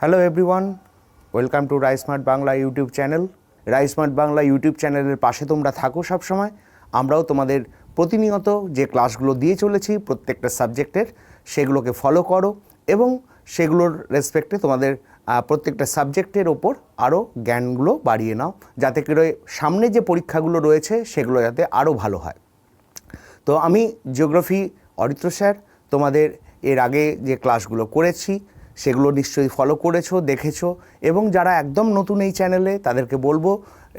Hello everyone, welcome to Rai smart Bangla YouTube channel. Rai smart Bangla YouTube চ্যানেলের পাশে তোমরা থাকো সব সময়। আমরাও তোমাদের প্রতিনিয়ত যে ক্লাসগুলো দিয়ে চলেছি প্রত্যেকটা সাবজেক্টের, সেগুলোকে ফলো করো এবং সেগুলোর রেসপেক্টে তোমাদের প্রত্যেকটা সাবজেক্টের ওপর আরও জ্ঞানগুলো বাড়িয়ে নাও, যাতে করে সামনে যে পরীক্ষাগুলো রয়েছে সেগুলো যাতে আরও ভালো হয়। তো আমি জিওগ্রাফি অরিত্র স্যার, তোমাদের এর আগে যে ক্লাসগুলো করেছি সেগুলো নিশ্চয়ই ফলো করেছো, দেখেছো, এবং যারা একদম নতুন এই চ্যানেলে তাদেরকে বলবো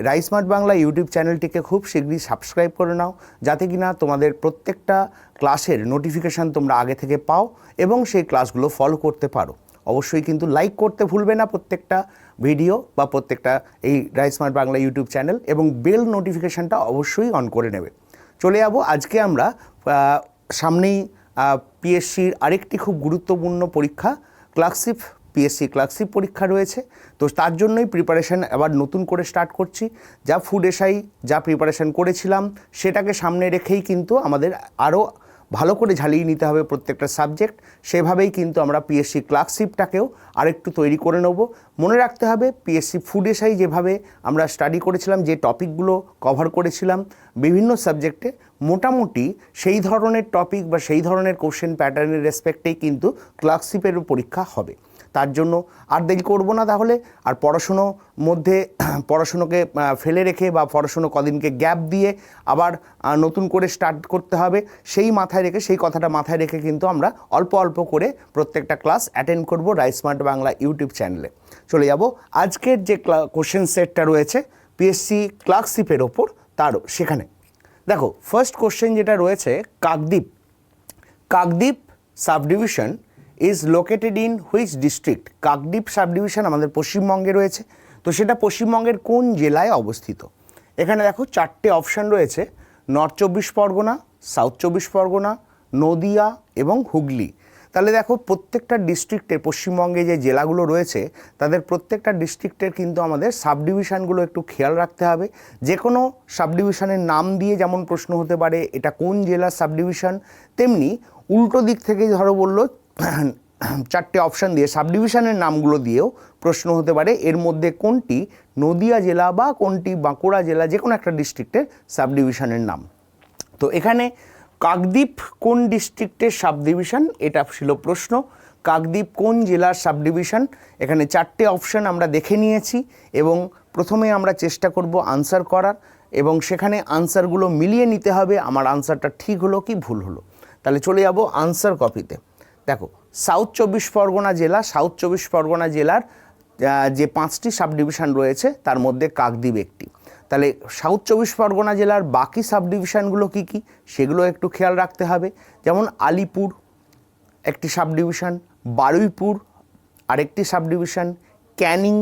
রাই স্মার্ট বাংলা ইউটিউব চ্যানেলটিকে খুব শীঘ্রই সাবস্ক্রাইব করে নাও, যাতে কিনা তোমাদের প্রত্যেকটা ক্লাসের নোটিফিকেশান তোমরা আগে থেকে পাও এবং সেই ক্লাসগুলো ফলো করতে পারো। অবশ্যই কিন্তু লাইক করতে ভুলবে না প্রত্যেকটা ভিডিও বা প্রত্যেকটা এই রাই স্মার্ট বাংলা ইউটিউব চ্যানেল, এবং বেল নোটিফিকেশানটা অবশ্যই অন করে নেবে। চলে যাব আজকে আমরা সামনেই পিএসসির আরেকটি খুব গুরুত্বপূর্ণ পরীক্ষা, ক্লার্কশিপ, পিএসসি ক্লার্কশিপ পরীক্ষা রয়েছে। তো তার জন্যই প্রিপারেশান আবার নতুন করে স্টার্ট করছি। যা ফুড এসআই যা প্রিপারেশান করেছিলাম সেটাকে সামনে রেখেই কিন্তু আমাদের আরও ভালো করে ঝালিয়ে নিতে হবে প্রত্যেকটা সাবজেক্ট। সেভাবেই কিন্তু আমরা পিএসসি ক্লার্কশিপটাকেও আরেকটু তৈরি করে নেব। মনে রাখতে হবে পিএসসি ফুড এসআই যেভাবে আমরা স্টাডি করেছিলাম, যে টপিকগুলো কভার করেছিলাম বিভিন্ন সাবজেক্টে, মোটামুটি সেই ধরনের টপিক বা সেই ধরনের কোশ্চেন প্যাটার্নের রেসপেক্টেই কিন্তু ক্লার্কশিপের পরীক্ষা হবে। তার জন্য আর দেরি করবো না তাহলে। আর পড়াশুনোকে ফেলে রেখে বা পড়াশুনো কদিনকে গ্যাপ দিয়ে আবার নতুন করে স্টার্ট করতে হবে, সেই কথাটা মাথায় রেখে কিন্তু আমরা অল্প অল্প করে প্রত্যেকটা ক্লাস অ্যাটেন্ড করব রাই স্মার্ট বাংলা ইউটিউব চ্যানেলে। চলে যাব আজকের যে কোশ্চেন সেটটা রয়েছে পিএসসি ক্লার্কশিপের ওপর, তারও সেখানে দেখো ফার্স্ট কোশ্চেন যেটা রয়েছে, Kakdwip subdivision is located in which district. Kakdwip subdivision আমাদের পশ্চিমবঙ্গে রয়েছে, তো সেটা পশ্চিমবঙ্গের কোন জেলায় অবস্থিত? এখানে দেখো চারটে অপশান রয়েছে, নর্থ চব্বিশ পরগনা, সাউথ চব্বিশ পরগনা, নদিয়া এবং হুগলি। তাহলে দেখো প্রত্যেকটা ডিস্ট্রিক্টের, পশ্চিমবঙ্গে যে জেলাগুলো রয়েছে তাদের প্রত্যেকটা ডিস্ট্রিক্টের কিন্তু আমাদের সাবডিভিশনগুলো একটু খেয়াল রাখতে হবে। যে কোনো সাবডিভিশনের নাম দিয়ে যেমন প্রশ্ন হতে পারে এটা কোন জেলার সাবডিভিশন, তেমনি উল্টো দিক থেকে ধরো বললো চারটে অপশান দিয়ে সাবডিভিশনের নামগুলো দিয়েও প্রশ্ন হতে পারে এর মধ্যে কোনটি নদিয়া জেলা বা কোনটি বাঁকুড়া জেলা, যে কোনো একটা ডিস্ট্রিক্টের সাবডিভিশনের নাম। তো এখানে কাকদ্বীপ কোন ডিস্ট্রিক্টের সাবডিভিশন, এটা ছিল প্রশ্ন। কাকদ্বীপ কোন জেলার সাবডিভিশন, এখানে চারটে অপশান আমরা দেখে নিয়েছি এবং প্রথমে আমরা চেষ্টা করব আনসার করার, এবং সেখানে আনসারগুলো মিলিয়ে নিতে হবে আমার আনসারটা ঠিক হলো কি ভুল হলো। তাহলে চলে যাব আনসার কপিতে। দেখো সাউথ চব্বিশ পরগনা জেলার যে 5টি সাবডিভিশন রয়েছে তার মধ্যে কাকদ্বীপ একটি। তাহলে সাউথ চব্বিশ পরগনা জেলার বাকি সাবডিভিশনগুলো কী কী সেগুলো একটু খেয়াল রাখতে হবে। যেমন আলিপুর একটি সাবডিভিশন, বারুইপুর আরেকটি সাবডিভিশন, ক্যানিং,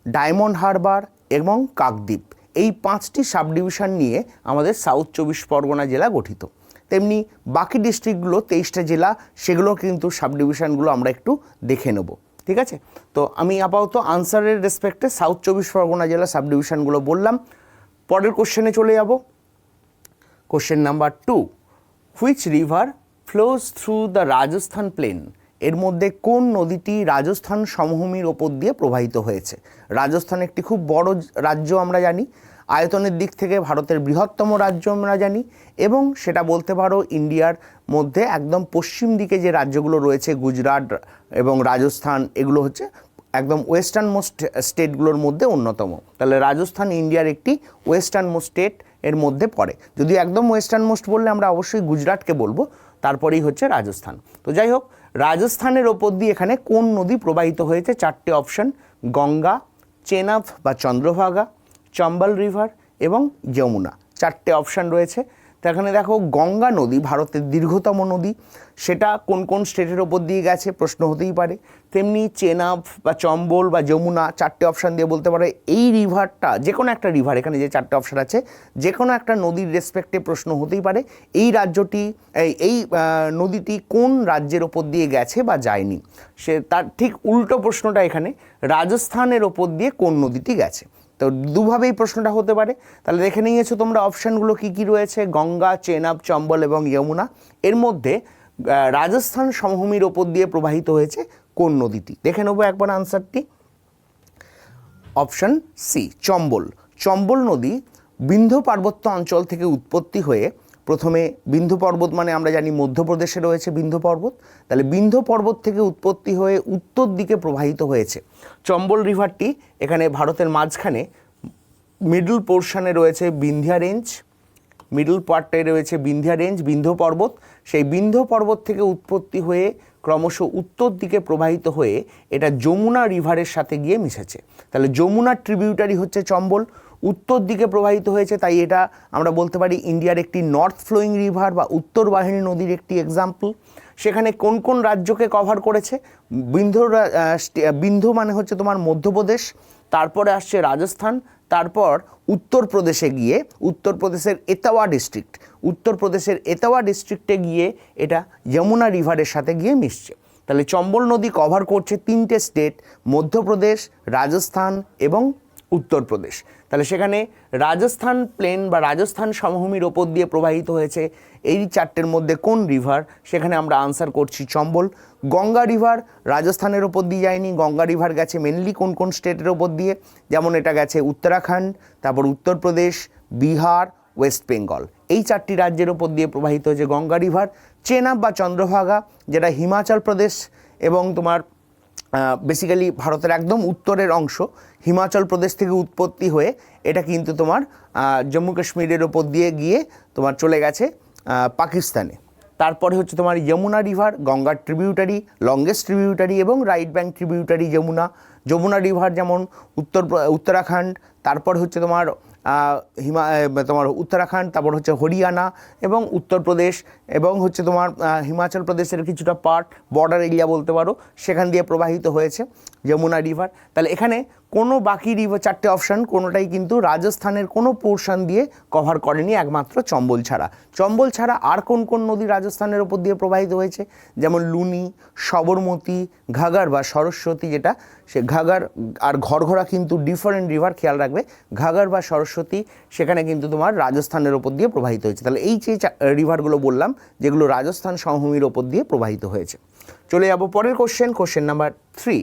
ডায়মন্ড হারবার এবং কাকদ্বীপ, এই 5টি সাবডিভিশন নিয়ে আমাদের সাউথ চব্বিশ পরগনা জেলা গঠিত। তেমনি বাকি ডিস্ট্রিক্টগুলো 23টা জেলা, সেগুলো কিন্তু সাবডিভিশনগুলো আমরা একটু দেখে নেব, ঠিক আছে? তো আমি আপাতত আনসারের রেসপেক্টে সাউথ চব্বিশ পরগনা জেলা সাবডিভিশনগুলো বললাম। পরের কোশ্চেনে চলে যাব। Question number 2, which river flows through the Rajasthan plain. এর মধ্যে কোন নদীটি রাজস্থান সমভূমির ওপর দিয়ে প্রবাহিত হয়েছে? রাজস্থান একটি খুব বড় রাজ্য আমরা জানি, আয়তনের দিক থেকে ভারতের বৃহত্তম রাজ্য আমরা জানি, এবং সেটা বলতে পারো ইন্ডিয়ার মধ্যে একদম পশ্চিম দিকে যে রাজ্যগুলো রয়েছে গুজরাট এবং রাজস্থান, এগুলো হচ্ছে একদম ওয়েস্টার্ন মোস্ট স্টেটগুলোর মধ্যে অন্যতম। তাহলে রাজস্থান ইন্ডিয়ার একটি ওয়েস্টার্ন মোস্ট স্টেট এর মধ্যে পড়ে। যদি একদম ওয়েস্টার্ন মোস্ট বললে আমরা অবশ্যই গুজরাটকে বলবো, তারপরেই হচ্ছে রাজস্থান। তো যাই হোক, রাজস্থানের ওপর দিয়ে এখানে কোন নদী প্রবাহিত হয়েছে? চারটে অপশন, গঙ্গা, চেনাব বা চন্দ্রভাগা, চম্বল রিভার এবং যমুনা, চারটে অপশান রয়েছে। তো এখানে দেখো গঙ্গা নদী ভারতের দীর্ঘতম নদী, সেটা কোন কোন স্টেটের ওপর দিয়ে গেছে প্রশ্ন হতেই পারে। তেমনি চেনাব বা চম্বল বা যমুনা, চারটে অপশান দিয়ে বলতে পারে এই রিভারটা, যে কোনো একটা রিভার, এখানে যে চারটে অপশান আছে যে কোনো একটা নদীর রেসপেক্টে প্রশ্ন হতেই পারে এই নদীটি কোন রাজ্যের ওপর দিয়ে গেছে বা যায়নি। সে তার ঠিক উল্টো প্রশ্নটা এখানে, রাজস্থানের ওপর দিয়ে কোন নদীটি গেছে। তো দুভাবেই প্রশ্নটা হতে পারে। তাহলে দেখে নিয়েছো তোমরা অপশানগুলো কী কী রয়েছে, গঙ্গা, চেনাব, চম্বল এবং যমুনা। এর মধ্যে রাজস্থান সমভূমির ওপর দিয়ে প্রবাহিত হয়েছে কোন নদীটি? দেখে নেবো একবার আনসারটি। Option C, Chambal. চম্বল নদী বিন্ধ্য পার্বত্য অঞ্চল থেকে উৎপত্তি হয়ে প্রথমে বিন্ধ্য পর্বত, মানে আমরা জানি মধ্যপ্রদেশে রয়েছে বিন্ধ্য পর্বত, তাহলে বিন্ধ্য পর্বত থেকে উৎপত্তি হয়ে উত্তর দিকে প্রবাহিত হয়েছে। চম্বল রিভারটি এখানে ভারতের মাঝখানে মিডল পোর্শনে রয়েছে বিন্ধ্যা রেঞ্জ, মিডল পার্টটায় রয়েছে বিন্ধ্যা রেঞ্জ, বিন্ধ্য পর্বত। সেই বিন্ধ্য পর্বত থেকে উৎপত্তি হয়ে ক্রমশ উত্তর দিকে প্রবাহিত হয়ে এটা যমুনা রিভারের সাথে গিয়ে মিশেছে। তাহলে যমুনার ট্রিবিউটারি হচ্ছে চম্বল, উত্তর দিকে প্রবাহিত হয়েছে, তাই এটা আমরা বলতে পারি ইন্ডিয়ার একটি নর্থ ফ্লোয়িং রিভার বা উত্তর বাহিনী নদীর একটি এক্সাম্পল। সেখানে কোন কোন রাজ্যকে কভার করেছে? বিন্ধ্য মানে হচ্ছে তোমার মধ্যপ্রদেশ, তারপরে আসছে রাজস্থান, তারপর উত্তরপ্রদেশে গিয়ে উত্তরপ্রদেশের এতাওয়া ডিস্ট্রিক্ট, উত্তরপ্রদেশের এতাওয়া ডিস্ট্রিক্টে গিয়ে এটা যমুনা রিভারের সাথে গিয়ে মিশছে। তাহলে চম্বল নদী কভার করছে 3টে স্টেট, মধ্যপ্রদেশ, রাজস্থান এবং উত্তরপ্রদেশ। তাহলে সেখানে রাজস্থান প্লেন বা রাজস্থান সমভূমির ওপর দিয়ে প্রবাহিত হয়েছে এই 4টের মধ্যে কোন রিভার? সেখানে আমরা আনসার করছি চম্বল। গঙ্গা রিভার রাজস্থানের ওপর দিয়ে যায়নি, গঙ্গা রিভার গেছে মেনলি কোন কোন স্টেটের ওপর দিয়ে? যেমন এটা গেছে উত্তরাখণ্ড, তারপর উত্তরপ্রদেশ, বিহার, ওয়েস্ট বেঙ্গল, এই 4টি রাজ্যের ওপর দিয়ে প্রবাহিত হয়েছে গঙ্গা রিভার। চেনাব বা চন্দ্রভাগা যেটা হিমাচল প্রদেশ এবং তোমার বেসিক্যালি ভারতের একদম উত্তরের অংশ, হিমাচল প্রদেশ থেকে উৎপত্তি হয়ে এটা কিন্তু তোমার জম্মু কাশ্মীরের ওপর দিয়ে গিয়ে তোমার চলে গেছে পাকিস্তানে। তারপরে হচ্ছে তোমার যমুনা রিভার, গঙ্গার ট্রিবিউটারি, লংগেস্ট ট্রিবিউটারি এবং right bank tributary Yamuna. Yamuna river যেমন উত্তরাখণ্ড, তারপর হচ্ছে তোমার তোমার উত্তরাখণ্ড, তারপর হচ্ছে হরিয়ানা এবং উত্তরপ্রদেশ এবং হচ্ছে তোমার হিমাচল প্রদেশের কিছুটা পার্ট, বর্ডার এরিয়া বলতে পারো, সেখান দিয়ে প্রবাহিত হয়েছে যমুনা রিভার। তাহলে এখানে কোনো বাকি রিভার 4টে অপশান কোনোটাই কিন্তু রাজস্থানের কোনো পোর্শন দিয়ে কভার করেনি, একমাত্র চম্বল ছাড়া। চম্বল ছাড়া আর কোন কোন নদী রাজস্থানের ওপর দিয়ে প্রবাহিত হয়েছে? যেমন লুনি, সবরমতী, ঘাঘর বা সরস্বতী, যেটা সে ঘাঘর আর ঘরঘরা কিন্তু ডিফারেন্ট রিভার, খেয়াল রাখবে। ঘাঘর বা সরস্বতী সেখানে কিন্তু তোমার রাজস্থানের ওপর দিয়ে প্রবাহিত হয়েছে। তাহলে এই যে রিভারগুলো বললাম যেগুলো রাজস্থান সমভূমির ওপর দিয়ে প্রবাহিত হয়েছে। চলে যাব পরের question number 3।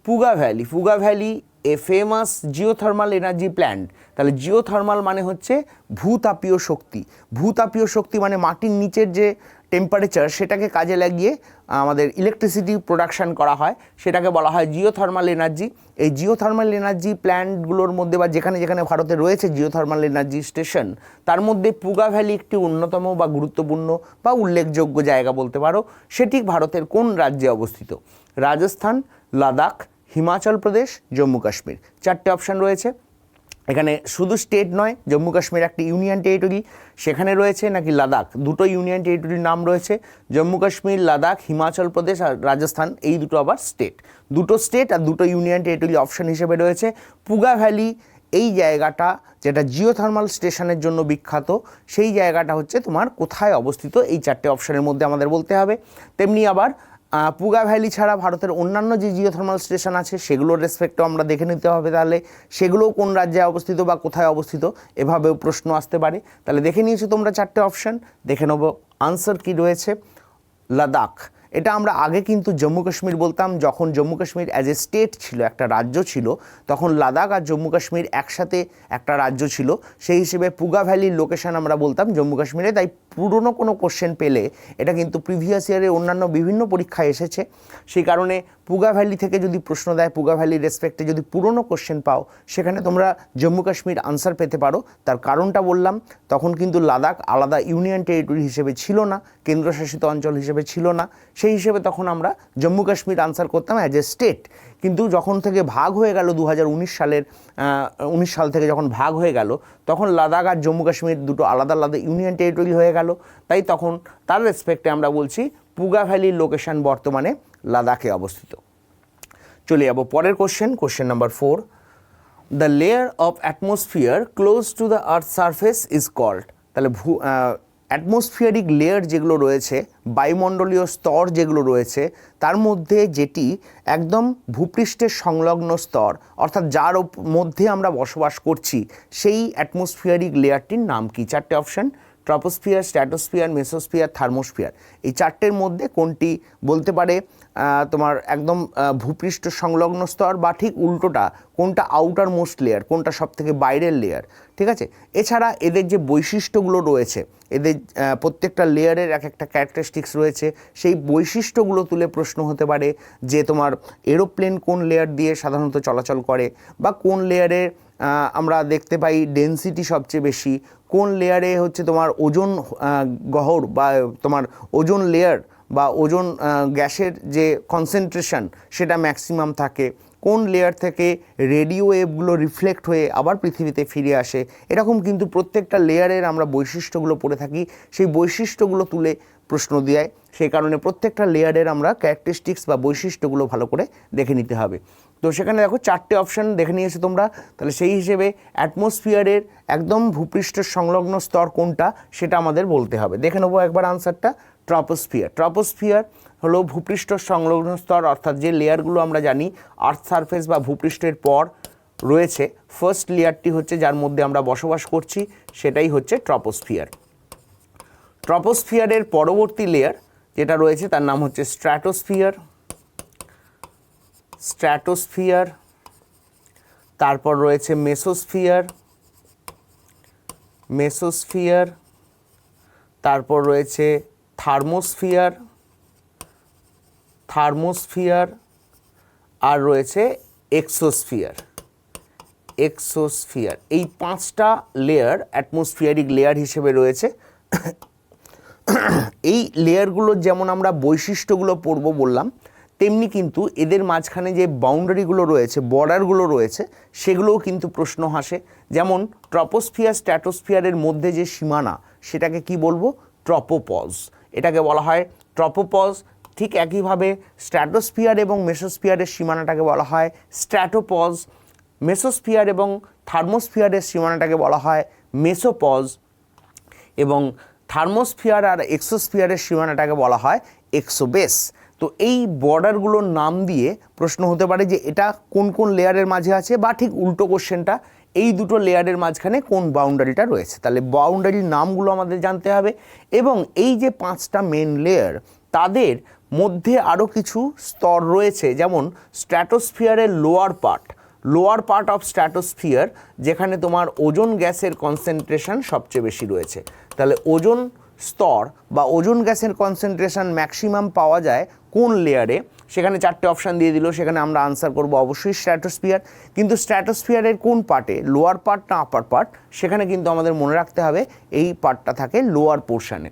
Puga valley. Puga valley a famous geothermal energy plant. তাহলে জিওথার্মাল মানে হচ্ছে ভূতাপীয় শক্তি। ভূতাপীয় শক্তি মানে মাটির নিচের যে টেম্পারেচার সেটাকে কাজে লাগিয়ে আমাদের ইলেকট্রিসিটি প্রোডাকশান করা হয়, সেটাকে বলা হয় জিওথার্মাল এনার্জি। এই জিওথার্মাল এনার্জি প্ল্যান্টগুলোর মধ্যে বা যেখানে যেখানে ভারতে রয়েছে জিওথার্মাল এনার্জি স্টেশন, তার মধ্যে পুগা ভ্যালি একটি অন্যতম বা গুরুত্বপূর্ণ বা উল্লেখযোগ্য জায়গা বলতে পারো। সেটি ভারতের কোন রাজ্যে অবস্থিত? রাজস্থান, লাদাখ, হিমাচল প্রদেশ, জম্মু কাশ্মীর। 4টে অপশান রয়েছে। এখানে শুধু স্টেট নয়, জম্মু কাশ্মীর একটি ইউনিয়ন টেরিটরি, সেখানে রয়েছে নাকি লাদাখ, দুটো ইউনিয়ন টেরিটরির নাম রয়েছে। জম্মু কাশ্মীর, লাদাখ, হিমাচল প্রদেশ আর রাজস্থান, এই দুটো আবার স্টেট। দুটো স্টেট আর দুটো ইউনিয়ন টেরিটরি অপশান হিসেবে রয়েছে। পুগা ভ্যালি এই জায়গাটা যেটা জিওথার্মাল স্টেশনের জন্য বিখ্যাত, সেই জায়গাটা হচ্ছে তোমার কোথায় অবস্থিত? এই 4টে অপশানের মধ্যে আমাদের বলতে হবে। তেমনি আবার পুগা ভ্যালি ছাড়া ভারতের অন্যান্য যে জিওথার্মাল স্টেশন আছে সেগুলোর রেসপেক্টও আমরা দেখে নিতে হবে, তাহলে সেগুলোও কোন রাজ্যে অবস্থিত বা কোথায় অবস্থিত, এভাবেও প্রশ্ন আসতে পারে। তাহলে দেখে নিয়েছো তোমরা 4টে অপশান, দেখে নেব আনসার কি রয়েছে। লাদাখ, এটা আমরা আগে কিন্তু জম্মু কাশ্মীর বলতাম, যখন Jammu Kashmir as a state ছিল, একটা রাজ্য ছিল, তখন লাদাখ আর জম্মু কাশ্মীর একসাথে একটা রাজ্য ছিল, সেই হিসেবে পুগা ভ্যালির লোকেশান আমরা বলতাম জম্মু কাশ্মীরে। তাই পুরনো কোনো কোশ্চেন পেলে, এটা কিন্তু প্রিভিয়াস ইয়ারের অন্যান্য বিভিন্ন পরীক্ষায় এসেছে, সেই কারণে পুগা ভ্যালি থেকে যদি প্রশ্ন দেয়, পুগা ভ্যালির রেসপেক্টে যদি পুরনো কোশ্চেন পাও, সেখানে তোমরা জম্মু কাশ্মীর আনসার পেতে পারো। তার কারণটা বললাম, তখন কিন্তু লাদাখ আলাদা ইউনিয়ন টেরিটরি হিসেবে ছিল না, কেন্দ্রশাসিত অঞ্চল হিসেবে ছিল না, সেই হিসেবে তখন আমরা জম্মু কাশ্মীর আনসার করতাম অ্যাজ এ স্টেট। কিন্তু যখন থেকে ভাগ হয়ে গেল 2019 সাল থেকে যখন ভাগ হয়ে গেল, তখন লাদাখ আর জম্মু কাশ্মীর দুটো আলাদা আলাদা ইউনিয়ন টেরিটরি হয়ে গেল। তাই তখন তার রেসপেক্টে আমরা বলছি পুগা ভ্যালির লোকেশান বর্তমানে লাদাখে অবস্থিত। চলে যাব পরের question number 4। The layer of atmosphere close to the earth surface is called. তাহলে অ্যাটমসফিয়ারিক লেয়ার যেগুলো রয়েছে, বায়ুমণ্ডলীয় স্তর যেগুলো রয়েছে, তার মধ্যে যেটি একদম ভূপৃষ্ঠের সংলগ্ন স্তর, অর্থাৎ যার মধ্যে আমরা বসবাস করছি, সেই অ্যাটমসফিয়ারিক লেয়ারটির নাম কি? 4টে option, troposphere, stratosphere, mesosphere, thermosphere. এই চারটের মধ্যে কোনটি বলতে পারে তোমার একদম ভূপৃষ্ঠ সংলগ্ন স্তর, বা ঠিক উল্টোটা কোনটা আউটার মোস্ট লেয়ার, কোনটা সব থেকে বাইরের লেয়ার, ঠিক আছে। এছাড়া এদের যে বৈশিষ্ট্যগুলো রয়েছে, এদের প্রত্যেকটা লেয়ারের এক একটা ক্যারেক্টারিস্টিক্স রয়েছে, সেই বৈশিষ্ট্যগুলো তুলে প্রশ্ন হতে পারে যে তোমার এরোপ্লেন কোন লেয়ার দিয়ে সাধারণত চলাচল করে, বা কোন লেয়ারে আমরা দেখতে পাই ডেনসিটি সবচেয়ে বেশি, কোন লেয়ারে হচ্ছে তোমার ওজোন গহ্বর বা তোমার ওজোন লেয়ার বা ওজোন গ্যাসের যে কনসেন্ট্রেশন সেটা ম্যাক্সিমাম থাকে, কোন লেয়ার থেকে রেডিও ওয়েভগুলো রিফ্লেক্ট হয়ে আবার পৃথিবীতে ফিরে আসে। এরকম কিন্তু প্রত্যেকটা লেয়ারের আমরা বৈশিষ্ট্যগুলো পড়ে থাকি, সেই বৈশিষ্ট্যগুলো তুলে প্রশ্ন দেয়। সেই কারণে প্রত্যেকটা লেয়ারের আমরা ক্যারেক্টারিস্টিক্স বা বৈশিষ্ট্যগুলো ভালো করে দেখে নিতে হবে। তো সেখানে দেখো চারটে অপশান দেখে নিয়েছো তোমরা, তাহলে সেই হিসেবে অ্যাটমসফিয়ারের একদম ভূপৃষ্ঠের সংলগ্ন স্তর কোনটা সেটা আমাদের বলতে হবে। দেখে নেবো একবার আনসারটা। ট্রপোস্ফিয়ার। ট্রপোস্ফিয়ার হলো ভূপৃষ্ঠ সংলগ্ন স্তর, অর্থাৎ যে লেয়ারগুলো আমরা জানি আর্থ সারফেস বা ভূপৃষ্ঠের পর রয়েছে, ফার্স্ট লেয়ারটি হচ্ছে যার মধ্যে আমরা বসবাস করছি, সেটাই হচ্ছে ট্রপোস্ফিয়ার। ট্রপোস্ফিয়ারের পরবর্তী লেয়ার যেটা রয়েছে তার নাম হচ্ছে স্ট্র্যাটোস্ফিয়ার। স্ট্র্যাটোস্ফিয়ার, তারপর রয়েছে মেসোস্ফিয়ার। মেসোস্ফিয়ার, তারপর রয়েছে থার্মোস্ফিয়ার। থার্মোস্ফিয়ার, আর রয়েছে এক্সোস্ফিয়ার। এক্সোস্ফিয়ার, এই পাঁচটা লেয়ার অ্যাটমসফিয়ারিক লেয়ার হিসেবে রয়েছে। এই লেয়ারগুলোর যেমন আমরা বৈশিষ্ট্যগুলো পড়ব বললাম, তেমনি কিন্তু এদের মাঝখানে যে বাউন্ডারিগুলো রয়েছে, বর্ডারগুলো রয়েছে, সেগুলোও কিন্তু প্রশ্ন আসে। যেমন ট্রপোস্ফিয়ার স্ট্র্যাটোস্ফিয়ারের মধ্যে যে সীমানা সেটাকে কি বলবো? ট্রপোপজ। এটাকে বলা হয় ট্রপোপজ। ঠিক একইভাবে স্ট্র্যাটোস্ফিয়ার এবং মেসোস্ফিয়ারের সীমানাটাকে বলা হয় স্ট্র্যাটোপজ। মেসোস্ফিয়ার এবং থার্মোস্ফিয়ারের সীমানাটাকে বলা হয় মেসোপজ, এবং থার্মোস্ফিয়ার আর এক্সোস্ফিয়ারের সীমানাটাকে বলা হয় এক্সোবেস। তো এই বর্ডারগুলোর নাম দিয়ে প্রশ্ন হতে পারে যে এটা কোন কোন লেয়ারের মাঝে আছে, বা ঠিক উল্টো কোশ্চেনটা এই দুটো লেয়ারের মাঝখানে কোন বাউন্ডারিটা রয়েছে। তাহলে বাউন্ডারির নামগুলো আমাদের জানতে হবে, এবং এই যে পাঁচটা মেন লেয়ার তাদের মধ্যে আরও কিছু স্তর রয়েছে, যেমন স্ট্র্যাটোস্ফিয়ারের লোয়ার পার্ট অফ স্ট্র্যাটোস্ফিয়ার, যেখানে তোমার ওজোন গ্যাসের কনসেন্ট্রেশন সবচেয়ে বেশি রয়েছে। তাহলে ওজোন স্তর বা ওজোন গ্যাসের কনসেন্ট্রেশন ম্যাক্সিমাম পাওয়া যায় কোন লেয়ারে? সেখানে চারটে অপশান দিয়ে দিল, সেখানে আমরা আনসার করব অবশ্যই স্ট্র্যাটোস্ফিয়ার। কিন্তু স্ট্র্যাটোস্ফিয়ারের কোন পার্টে, লোয়ার পার্ট না আপার পার্ট, সেখানে কিন্তু আমাদের মনে রাখতে হবে এই পার্টটা থাকে লোয়ার পোর্শানে।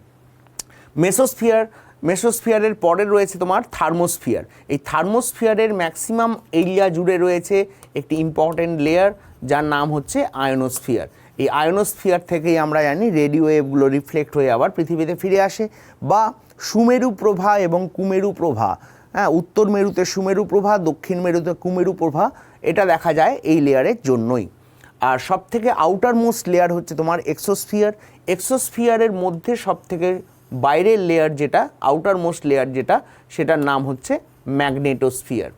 মেসোস্ফিয়ারের পরে রয়েছে তোমার থার্মোস্ফিয়ার। এই থার্মোস্ফিয়ারের ম্যাক্সিমাম এরিয়া জুড়ে রয়েছে একটি ইম্পর্টেন্ট লেয়ার যার নাম হচ্ছে আয়নোস্ফিয়ার। এই আয়নোস্ফিয়ার থেকেই আমরা জানি রেডিও ওয়েভগুলো রিফ্লেক্ট হয়ে আবার পৃথিবীতে ফিরে আসে, বা সুমেরু প্রভা এবং কুমেরু প্রভা, হ্যাঁ, উত্তর মেরুতে সুমেরু প্রভা, দক্ষিণ মেরুতে কুমেরু প্রভা, এটা দেখা যায় এই লেয়ারের জন্যই। আর সবথেকে আউটার মোস্ট লেয়ার হচ্ছে তোমার এক্সোস্ফিয়ার। এক্সোস্ফিয়ারের মধ্যে সবথেকে বাইরের লেয়ার যেটা, আউটার মোস্ট লেয়ার যেটা, সেটার নাম হচ্ছে ম্যাগনেটোস্ফিয়ার।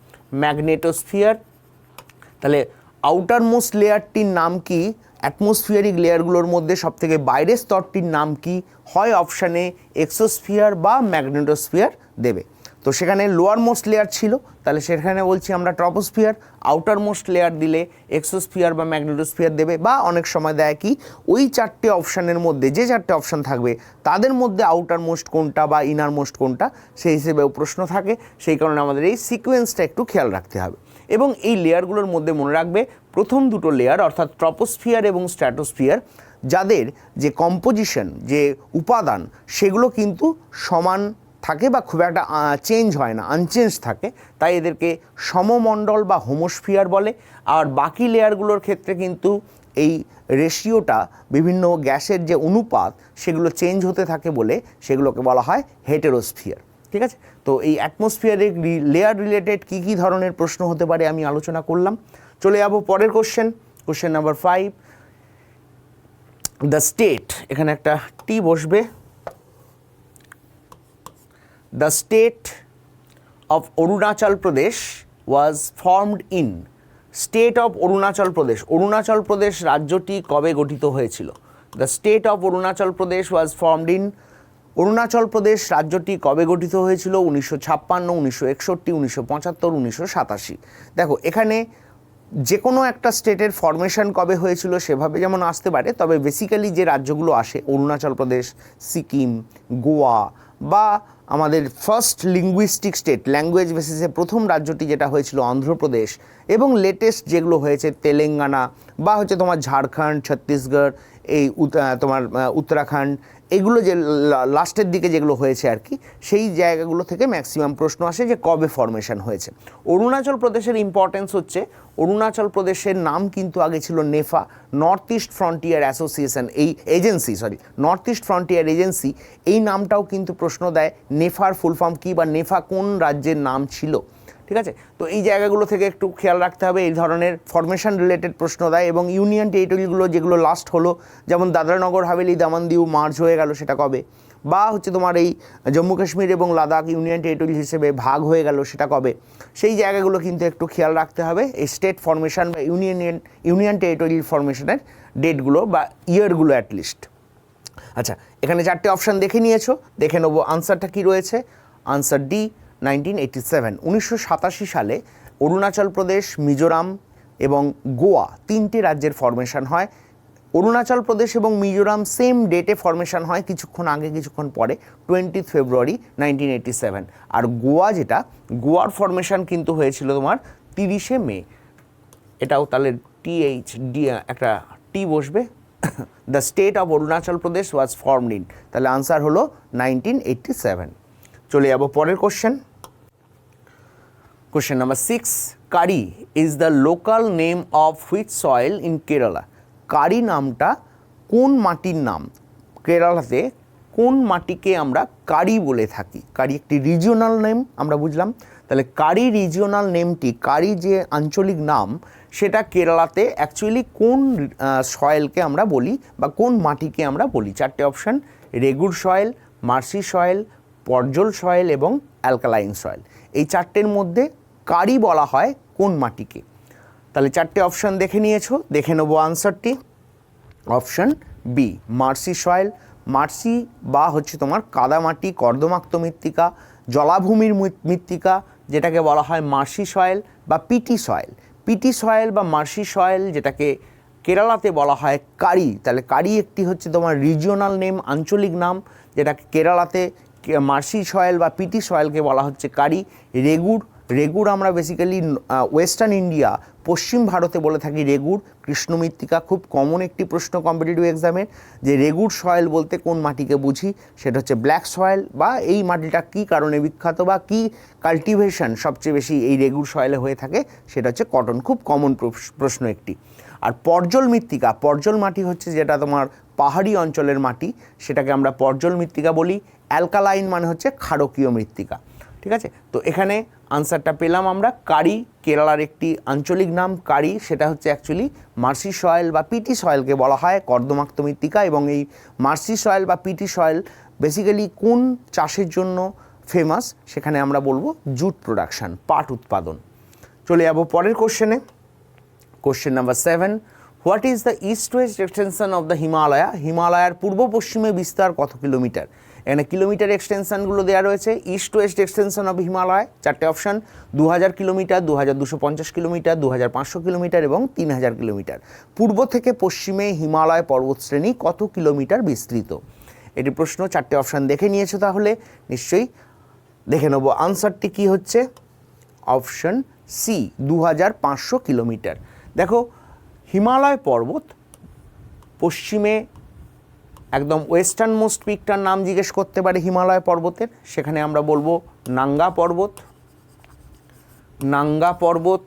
ম্যাগনেটোস্ফিয়ার, তাহলে আউটার মোস্ট লেয়ারটির নাম কি? অ্যাটমসফিয়ারিক লেয়ারগুলোর মধ্যে সবথেকে বাইরের স্তরটির নাম কি? হয় অপশানে এক্সোস্ফিয়ার বা ম্যাগনেটোস্ফিয়ার দেবে। তো সেখানে লোয়ার মোস্ট লেয়ার ছিল, তাহলে সেখানে বলছি আমরা ট্রপোস্ফিয়ার। আউটার মোস্ট লেয়ার দিলে এক্সোস্ফিয়ার বা ম্যাগনেটোস্ফিয়ার দেবে, বা অনেক সময় দেয় কি ওই চারটে অপশানের মধ্যে যে চারটে অপশান থাকবে তাদের মধ্যে আউটার মোস্ট কোনটা বা ইনার মোস্ট কোনটা, সেই হিসেবেও প্রশ্ন থাকে। সেই কারণে আমাদের এই সিকোয়েন্সটা একটু খেয়াল রাখতে হবে। এবং এই লেয়ারগুলোর মধ্যে মনে রাখবে প্রথম দুটো লেয়ার অর্থাৎ ট্রপোস্ফিয়ার এবং স্ট্র্যাটোস্ফিয়ার, যাদের যে কম্পোজিশন, যে উপাদান, সেগুলো কিন্তু সমান থাকে বা খুব একটা চেঞ্জ হয় না, আনচেঞ্জ থাকে, তাই এদেরকে সমমণ্ডল বা হোমোস্ফিয়ার বলে। আর বাকি লেয়ারগুলোর ক্ষেত্রে কিন্তু এই রেশিওটা, বিভিন্ন গ্যাসের যে অনুপাত, সেগুলো চেঞ্জ হতে থাকে বলে সেগুলোকে বলা হয় হেটেরোস্ফিয়ার। ঠিক আছে, তো এই অ্যাটমসফিয়ারিক লেয়ার রিলেটেড কী কী ধরনের প্রশ্ন হতে পারে আমি আলোচনা করলাম। চলে যাব পরের কোশ্চেন নাম্বার 5। দ্য স্টেট, এখানে একটা টি বসবে। The state of Arunachal Pradesh was formed in. State of Arunachal Pradesh, Arunachal Pradesh রাজ্যটি কবে গঠিত হয়েছিল? The state of Arunachal Pradesh was formed in, Arunachal Pradesh রাজ্যটি কবে গঠিত হয়েছিল? 1956, 1961, 1975, 1987। দেখো এখানে যে কোনো একটা স্টেটের ফরমেশন কবে হয়েছিল সেভাবে যেমন আসতে পারে, তবে বেসিক্যালি যে রাজ্যগুলো আসে অরুণাচল প্রদেশ, সিকিম, গোয়া বা আমাদের ফার্স্ট লিঙ্গুইস্টিক স্টেট ল্যাঙ্গুয়েজ বেসিসে প্রথম রাজ্যটি যেটা হয়েছিল অন্ধ্রপ্রদেশ, এবং লেটেস্ট যেগুলো হয়েছে তেলেঙ্গানা বা হচ্ছে তোমার ঝাড়খণ্ড, ছত্তিশগড়, এই তোমার উত্তরাখণ্ড, এগুলো যে লাস্টের দিকে যেগুলো হয়েছে আর কি, সেই জায়গাগুলো থেকে ম্যাক্সিমাম প্রশ্ন আসে যে কবে ফরমেশন হয়েছে। অরুণাচল প্রদেশের ইম্পর্টেন্স হচ্ছে অরুণাচল প্রদেশের নাম কিন্তু আগে ছিল NEFA, north east frontier association, এই agency north east frontier agency, এই নামটাও কিন্তু প্রশ্ন দেয় নেফার ফুল ফর্ম কী বা নেফা কোন রাজ্যের নাম ছিল। ঠিক আছে, তো এই জায়গাগুলো থেকে একটু খেয়াল রাখতে হবে, এই ধরনের ফরমেশন রিলেটেড প্রশ্ন দেয়। এবং ইউনিয়ন টেরিটরিগুলো যেগুলো লাস্ট হলো, যেমন দাদরা-নগর হাভেলি, দামন দিউ মার্জ হয়ে গেল, সেটা কবে? বা হচ্ছে তোমার এই জম্মু কাশ্মীর এবং লাদাখ ইউনিয়ন টেরিটরি হিসেবে ভাগ হয়ে গেল, সেটা কবে? সেই জায়গাগুলো কিন্তু একটু খেয়াল রাখতে হবে, এই স্টেট ফরমেশন বা ইউনিয়ন টেরিটরি ফরমেশনের ডেটগুলো বা ইয়ারগুলো অ্যাটলিস্ট। আচ্ছা, এখানে 4টে অপশান দেখে নিয়েছো, দেখে নেবো আনসারটা কী রয়েছে। Answer D, 1987। 1987 সালে অরুণাচল প্রদেশ, মিজোরাম এবং গোয়া 3টে রাজ্যের ফরমেশন হয়। অরুণাচল প্রদেশ এবং মিজোরাম সেম ডেটে ফরমেশন হয়, কিছুক্ষণ আগে কিছুক্ষণ পরে, 20 ফেব্রুয়ারি 1987। আর গোয়া যেটা, গোয়ার ফরমেশন কিন্তু হয়েছিল তোমার 30 মে। এটাও তাহলে THD একটা টি বসবে। The state of Arunachal Pradesh was formed in, তাহলে আনসার হলো 1987। চলে যাবো পরের question. Question number 6, Kari is the local name of which soil in Kerala? Kari নামটা কোন মাটির নাম? কেরালাতে কোন মাটিকে আমরা কারি বলে থাকি? কারি একটি রিজিওনাল নেম, আমরা বুঝলাম। তাহলে কারি রিজিওনাল নেমটি, কারি যে আঞ্চলিক নাম, সেটা কেরালাতে অ্যাকচুয়ালি কোন সয়েলকে আমরা বলি বা কোন মাটিকে আমরা বলি? 4টে option, regur soil, marshy soil, podzol soil এবং অ্যালকালাইন সয়েল। এই 4টের মধ্যে কারি বলা হয় কোন মাটিকে? তাহলে 4টে অপশান দেখে নিয়েছো, দেখে নেবো আনসারটি। Option B, marshy soil. Marshy বা হচ্ছে তোমার কাদামাটি, কর্দমাক্ত মৃত্তিকা, জলাভূমির মৃত্তিকা, যেটাকে বলা হয় মার্সি সয়েল বা পিটি সয়েল। পিটি সয়েল বা মার্সি সয়েল, যেটাকে কেরালাতে বলা হয় কারি। তাহলে কারি একটি হচ্ছে তোমার রিজিওনাল নেম, আঞ্চলিক নাম, যেটাকে কেরালাতে মার্সি সয়েল বা পিটি সয়েলকে বলা হচ্ছে কারি। রেগুর আমরা বেসিক্যালি ওয়েস্টার্ন ইন্ডিয়া, পশ্চিম ভারতে বলে থাকি রেগুর। কৃষ্ণ মৃত্তিকা খুব কমন একটি প্রশ্ন কম্পিটিটিভ এক্সামের, যে রেগুর সয়েল বলতে কোন মাটিকে বুঝি? সেটা হচ্ছে ব্ল্যাক সয়েল, বা এই মাটিটা কী কারণে বিখ্যাত বা কী কাল্টিভেশন সবচেয়ে বেশি এই রেগুর সয়েলে হয়ে থাকে? সেটা হচ্ছে কটন। খুব কমন প্রশ্ন একটি। আর পর্জল মৃত্তিকা, পর্জল মাটি হচ্ছে যেটা তোমার পাহাড়ি অঞ্চলের মাটি, সেটাকে আমরা পর্জল মৃত্তিকা বলি। অ্যালকালাইন মানে হচ্ছে ক্ষারকীয় মৃত্তিকা। ঠিক আছে, তো এখানে আনসারটা পেলাম আমরা, কারি কেরালার একটি আঞ্চলিক নাম কারি, সেটা হচ্ছে অ্যাকচুয়ালি মার্সি সয়েল বা পিটি সয়েলকে বলা হয় কর্দমাক্ত মৃত্তিকা। এবং এই মার্সি সয়েল বা পিটি সয়েল বেসিক্যালি কোন চাষের জন্য ফেমাস? সেখানে আমরা বলবো জুট প্রোডাকশান, পাট উৎপাদন। চলে যাবো পরের কোশ্চেনে। Question number 7, what is the east west extension of the Himalaya? হিমালয়ার পূর্ব পশ্চিমে বিস্তার কত কিলোমিটার? এখানে কিলোমিটার এক্সটেনশনগুলো দেওয়া রয়েছে। East west extension of Himalaya 4টে অপশান, 2000 কিলোমিটার, 2250 কিলোমিটার, 2500 কিলোমিটার এবং 3000 কিলোমিটার। পূর্ব থেকে পশ্চিমে হিমালয় পর্বতশ্রেণী কত কিলোমিটার বিস্তৃত? এটি প্রশ্ন। 4টে অপশান দেখে নিয়েছো, তাহলে নিশ্চয়ই দেখে নেবো আনসারটি কী হচ্ছে। Option C, 2500 kilometre. দেখো হিমালয় পর্বত পশ্চিমে একদম ওয়েস্টার্ন মোস্ট পিকটার নাম জিজ্ঞেস করতে পারে হিমালয় পর্বতের, সেখানে আমরা বলবো নাঙ্গা পর্বত। নাঙ্গা পর্বত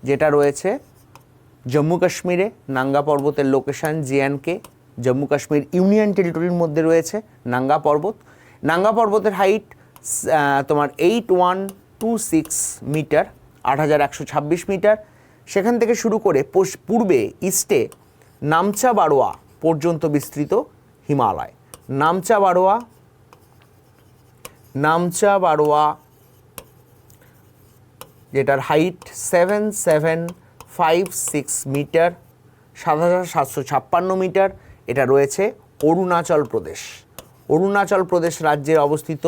যেটা রয়েছে জম্মু কাশ্মীরে, নাঙ্গা পর্বতের location JNK, Jammu Kashmir union টেরিটরির মধ্যে রয়েছে নাঙ্গা পর্বত। নাঙ্গা পর্বতের হাইট তোমার 8126 মিটার, 8126 মিটার। সেখান থেকে শুরু করে পূর্বে ইস্টে নামচা বারোয়া পর্যন্ত বিস্তৃত হিমালয়। নামচা বারোয়া যেটার হাইট 7756 মিটার, 7,756 মিটার। এটা রয়েছে অরুণাচল প্রদেশ। অরুণাচল প্রদেশ রাজ্যে অবস্থিত